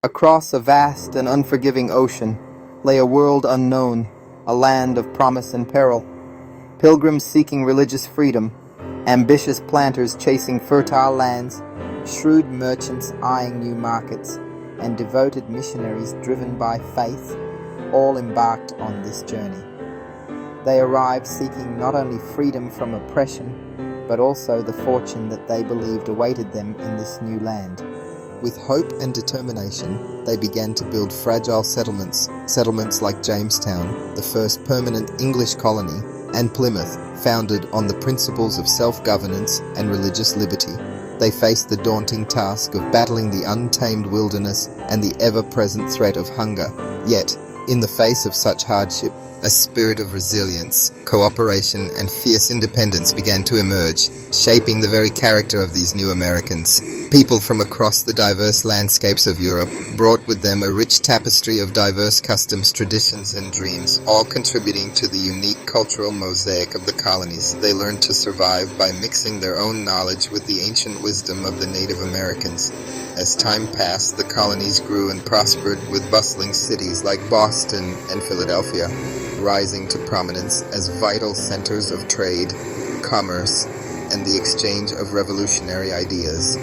Across a vast and unforgiving ocean lay a world unknown, a land of promise and peril. Pilgrims seeking religious freedom, ambitious planters chasing fertile lands, shrewd merchants eyeing new markets, and devoted missionaries driven by faith, all embarked on this journey. They arrived seeking not only freedom from oppression, but also the fortune that they believed awaited them in this new land. With hope and determination, they began to build fragile settlements like Jamestown, the first permanent English colony, and Plymouth, founded on the principles of self-governance and religious liberty. They faced the daunting task of battling the untamed wilderness and the ever-present threat of hunger. Yet, in the face of such hardship, a spirit of resilience, cooperation, and fierce independence began to emerge, shaping the very character of these new Americans. People from across the diverse landscapes of Europe brought with them a rich tapestry of diverse customs, traditions, and dreams, all contributing to the unique cultural mosaic of the colonies. They learned to survive by mixing their own knowledge with the ancient wisdom of the Native Americans. As time passed, the colonies grew and prospered, with bustling cities like Boston and Philadelphia rising to prominence as vital centers of trade, commerce, and the exchange of revolutionary ideas.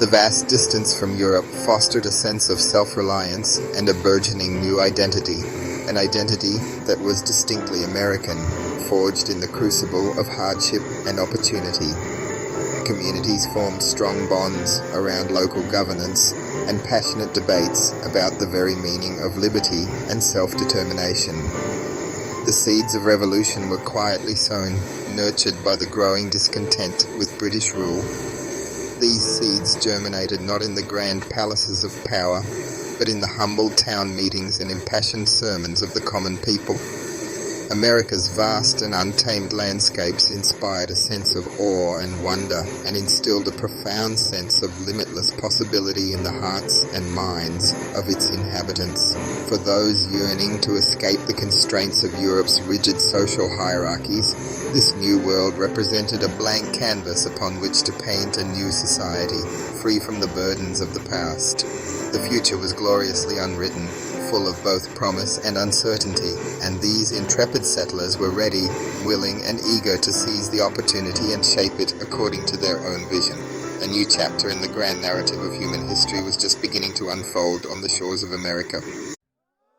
The vast distance from Europe fostered a sense of self-reliance and a burgeoning new identity, an identity that was distinctly American, forged in the crucible of hardship and opportunity. Communities formed strong bonds around local governance and passionate debates about the very meaning of liberty and self-determination. The seeds of revolution were quietly sown, nurtured by the growing discontent with British rule. These seeds germinated not in the grand palaces of power, but in the humble town meetings and impassioned sermons of the common people. America's vast and untamed landscapes inspired a sense of awe and wonder, and instilled a profound sense of limitless possibility in the hearts and minds of its inhabitants. For those yearning to escape the constraints of Europe's rigid social hierarchies, this new world represented a blank canvas upon which to paint a new society, free from the burdens of the past. The future was gloriously unwritten, full of both promise and uncertainty, and these intrepid settlers were ready, willing, and eager to seize the opportunity and shape it according to their own vision. A new chapter in the grand narrative of human history was just beginning to unfold on the shores of America.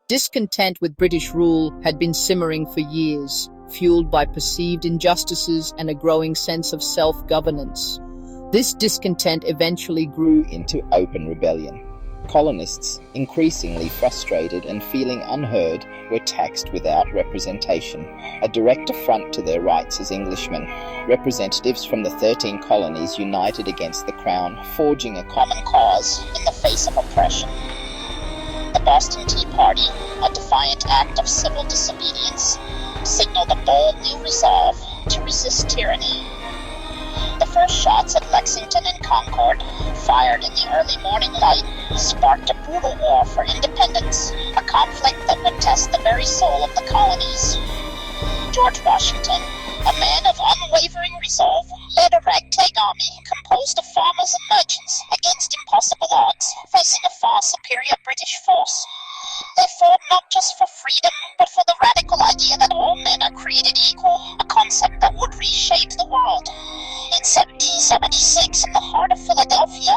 Discontent with British rule had been simmering for years, fueled by perceived injustices and a growing sense of self-governance. This discontent eventually grew into open rebellion. Colonists, increasingly frustrated and feeling unheard, were taxed without representation, a direct affront to their rights as Englishmen. Representatives from the 13 colonies united against the Crown, forging a common cause in the face of oppression. The Boston Tea Party, a defiant act of civil disobedience, signaled a bold new resolve to resist tyranny. The first shots at Lexington and Concord, fired in the early morning light, sparked a brutal war for independence, a conflict that would test the very soul of the colonies. George Washington, a man of unwavering resolve, led a ragtag army composed of farmers and merchants against impossible odds, facing a far superior British force. They fought not just for freedom, but for the radical idea that all men are created equal, a concept that would reshape the world. In 1776, in the heart of Philadelphia,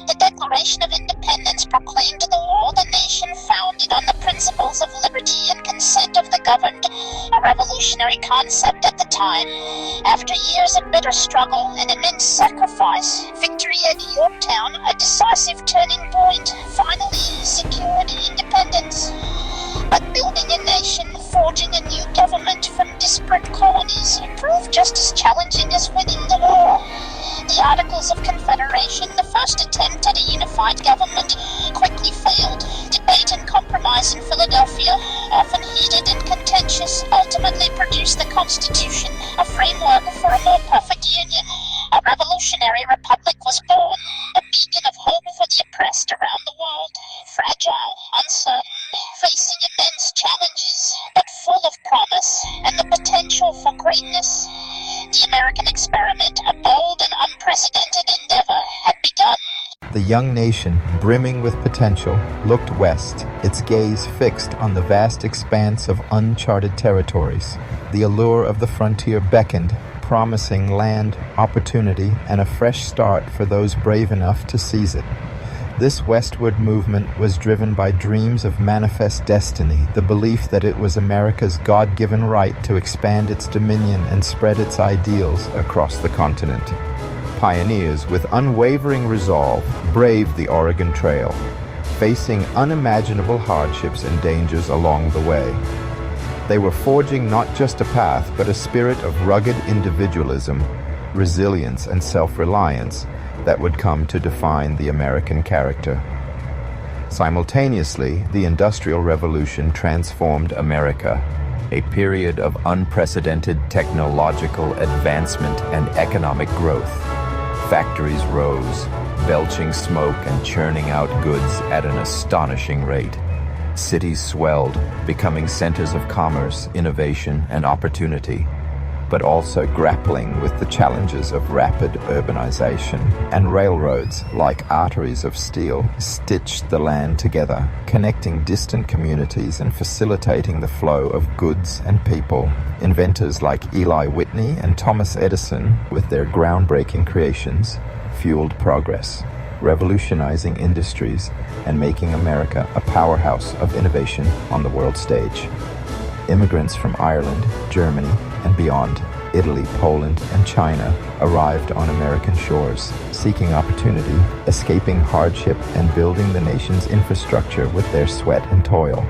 the Declaration of Independence proclaimed to the world a nation founded on the principles of liberty and consent of the governed, a revolutionary concept at the time. After years of bitter struggle and immense sacrifice, victory at Yorktown, a decisive turning point, finally secured independence. But building a nation, forging a new government from disparate colonies, proved just as challenging as winning the war. The Articles of Confederation, the first attempt at a unified government, quickly failed. Debate and compromise in Philadelphia, often heated and contentious, ultimately produced the Constitution, a framework for a more perfect union. A revolutionary republic was born, a beacon of hope for the oppressed around the world. Fragile, uncertain, facing immense challenges, but full of promise and the potential for greatness. The American experiment, a bold and unprecedented endeavor, had begun. The young nation, brimming with potential, looked west, its gaze fixed on the vast expanse of uncharted territories. The allure of the frontier beckoned, promising land, opportunity, and a fresh start for those brave enough to seize it. This westward movement was driven by dreams of manifest destiny, the belief that it was America's God-given right to expand its dominion and spread its ideals across the continent. Pioneers with unwavering resolve braved the Oregon Trail, facing unimaginable hardships and dangers along the way. They were forging not just a path, but a spirit of rugged individualism, resilience, and self-reliance that would come to define the American character. Simultaneously, the Industrial Revolution transformed America, a period of unprecedented technological advancement and economic growth. Factories rose, belching smoke and churning out goods at an astonishing rate. Cities swelled, becoming centers of commerce, innovation, and opportunity, but also grappling with the challenges of rapid urbanization. And railroads, like arteries of steel, stitched the land together, connecting distant communities and facilitating the flow of goods and people. Inventors like Eli Whitney and Thomas Edison, with their groundbreaking creations, fueled progress, revolutionizing industries and making America a powerhouse of innovation on the world stage. Immigrants from Ireland, Germany, and beyond, Italy, Poland, and China, arrived on American shores, seeking opportunity, escaping hardship, and building the nation's infrastructure with their sweat and toil.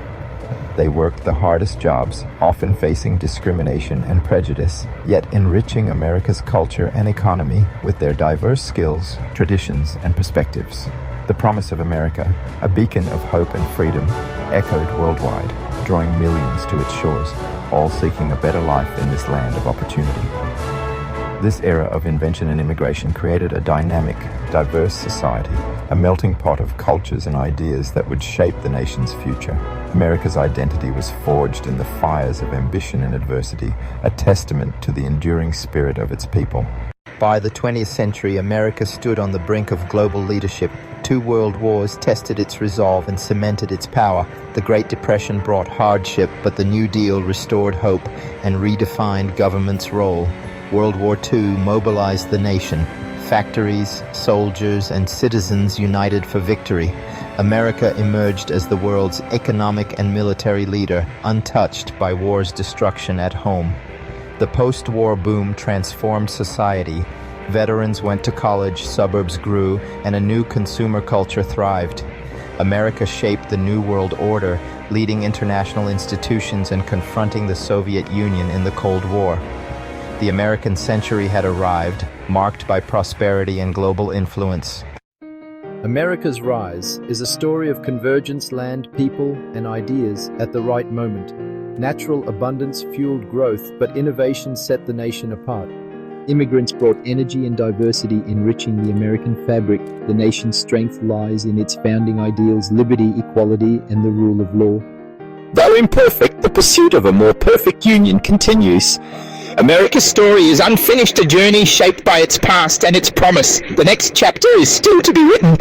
They worked the hardest jobs, often facing discrimination and prejudice, yet enriching America's culture and economy with their diverse skills, traditions, and perspectives. The promise of America, a beacon of hope and freedom, echoed worldwide, drawing millions to its shores, all seeking a better life in this land of opportunity. This era of invention and immigration created a dynamic, diverse society, a melting pot of cultures and ideas that would shape the nation's future. America's identity was forged in the fires of ambition and adversity, a testament to the enduring spirit of its people. By the 20th century, America stood on the brink of global leadership. 2 world wars tested its resolve and cemented its power. The Great Depression brought hardship, but the New Deal restored hope and redefined government's role. World War II mobilized the nation. Factories, soldiers, and citizens united for victory. America emerged as the world's economic and military leader, untouched by war's destruction at home. The post-war boom transformed society. Veterans went to college, suburbs grew, and a new consumer culture thrived. America shaped the New World Order, leading international institutions and confronting the Soviet Union in the Cold War. The American century had arrived, marked by prosperity and global influence. America's rise is a story of convergence, land, people, and ideas at the right moment. Natural abundance fueled growth, but innovation set the nation apart. Immigrants brought energy and diversity, enriching the American fabric. The nation's strength lies in its founding ideals: liberty, equality, and the rule of law. Though imperfect, the pursuit of a more perfect union continues. America's story is unfinished, a journey shaped by its past and its promise. The next chapter is still to be written.